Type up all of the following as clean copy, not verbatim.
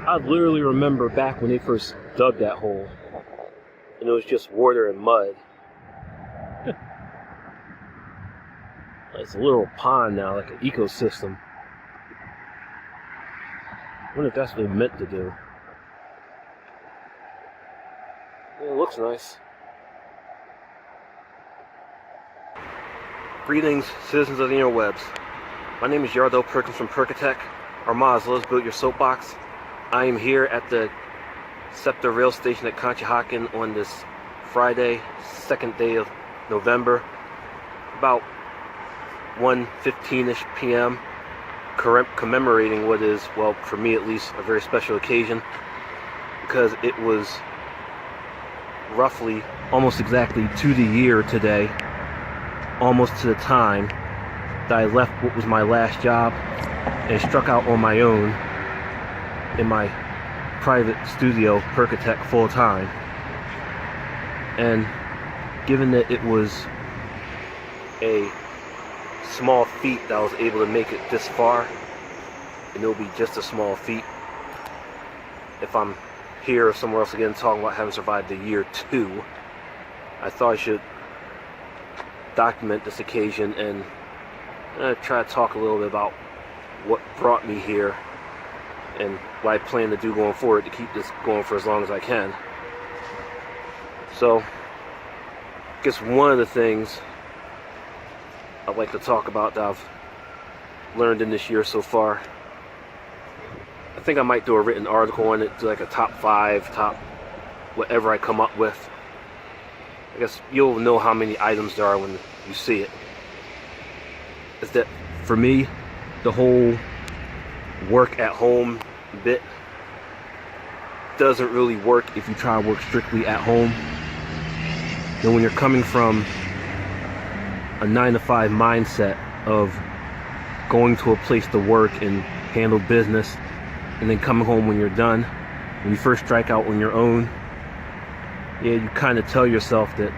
I literally remember back when they first dug that hole, and it was just water and mud. It's a little pond now, like an ecosystem. I wonder if that's what they meant to do. Yeah, it looks nice. Greetings, citizens of the interwebs. My name is Yardo Perkins from Perkitech. Our Let's Build Your Soapbox. I am here at the SEPTA rail station at Conshohocken on this Friday, 2nd day of November, about 1:15-ish p.m., commemorating what is, well, for me at least, a very special occasion, because it was roughly, almost exactly to the year today, almost to the time that I left what was my last job and struck out on my own in my private studio, Perkitech, full-time. And given that it was a small feat that I was able to make it this far, and it'll be just a small feat if I'm here or somewhere else again talking about having survived the year 2, I thought I should document this occasion and try to talk a little bit about what brought me here and what I plan to do going forward to keep this going for as long as I can. So, I guess one of the things I'd like to talk about that I've learned in this year so far, I think I might do a written article on it, do like a top 5, top whatever I come up with. I guess you'll know how many items there are when you see it. Is that for me, the whole work at home bit doesn't really work if you try to work strictly at home. And when you're coming from a 9-to-5 mindset of going to a place to work and handle business, and then coming home when you're done, when you first strike out on your own, yeah, you kind of tell yourself that,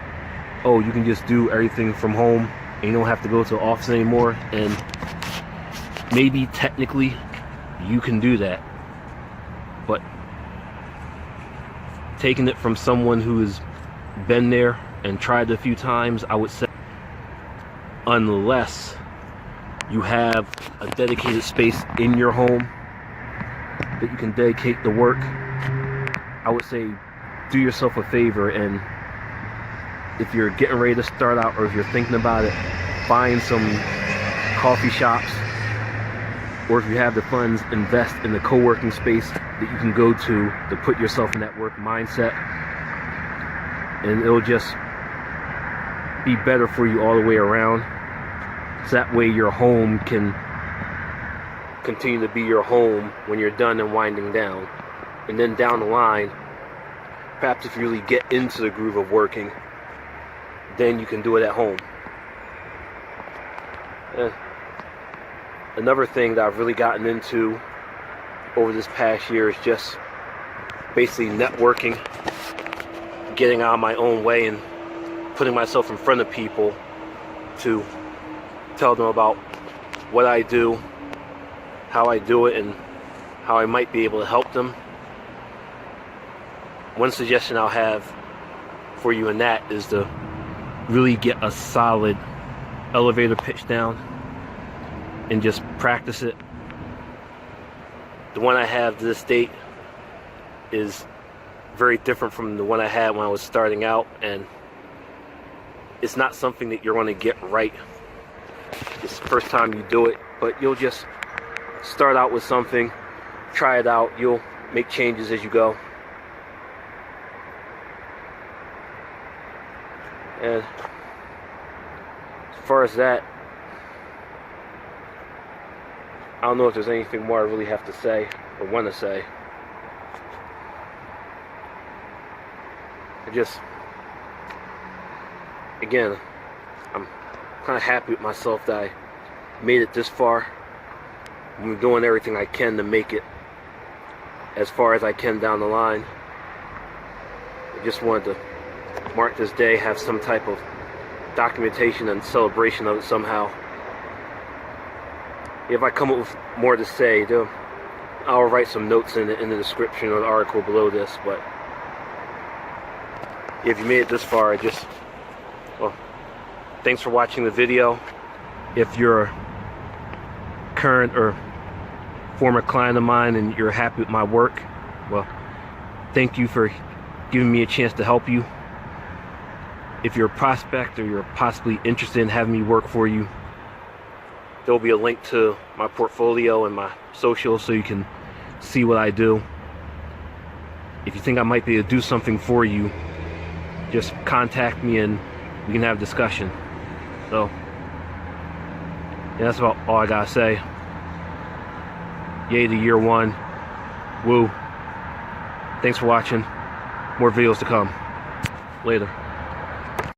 oh, you can just do everything from home and you don't have to go to the office anymore. And maybe technically you can do that, but taking it from someone who has been there and tried it a few times, I would say, unless you have a dedicated space in your home that you can dedicate to work, I would say do yourself a favor, and if you're getting ready to start out or if you're thinking about it, find some coffee shops, or if you have the funds, invest in the co-working space that you can go to put yourself in that work mindset, and it'll just be better for you all the way around. So that way your home can continue to be your home when you're done and winding down. And then down the line, perhaps if you really get into the groove of working, then you can do it at home. Another thing that I've really gotten into over this past year is just basically networking, getting out of my own way and putting myself in front of people to tell them about what I do, how I do it, and how I might be able to help them. One suggestion I'll have for you in that is to really get a solid elevator pitch down and just practice it. The one I have to this date is very different from the one I had when I was starting out, and it's not something that you're going to get right this first time you do it, but you'll just start out with something, try it out, you'll make changes as you go. And as far as that, I don't know if there's anything more I really have to say or want to say. Again, I'm kind of happy with myself that I made it this far. I'm doing everything I can to make it as far as I can down the line. I just wanted to mark this day, have some type of documentation and celebration of it somehow. If I come up with more to say, I'll write some notes in the description of the article below this. But if you made it this far, well, thanks for watching the video. If you're a current or former client of mine and you're happy with my work, well, thank you for giving me a chance to help you. If you're a prospect or you're possibly interested in having me work for you, there will be a link to my portfolio and my social so you can see what I do. If you think I might be able to do something for you, just contact me and we can have a discussion. So, yeah, that's about all I gotta say. Yay to year one. Woo. Thanks for watching. More videos to come. Later.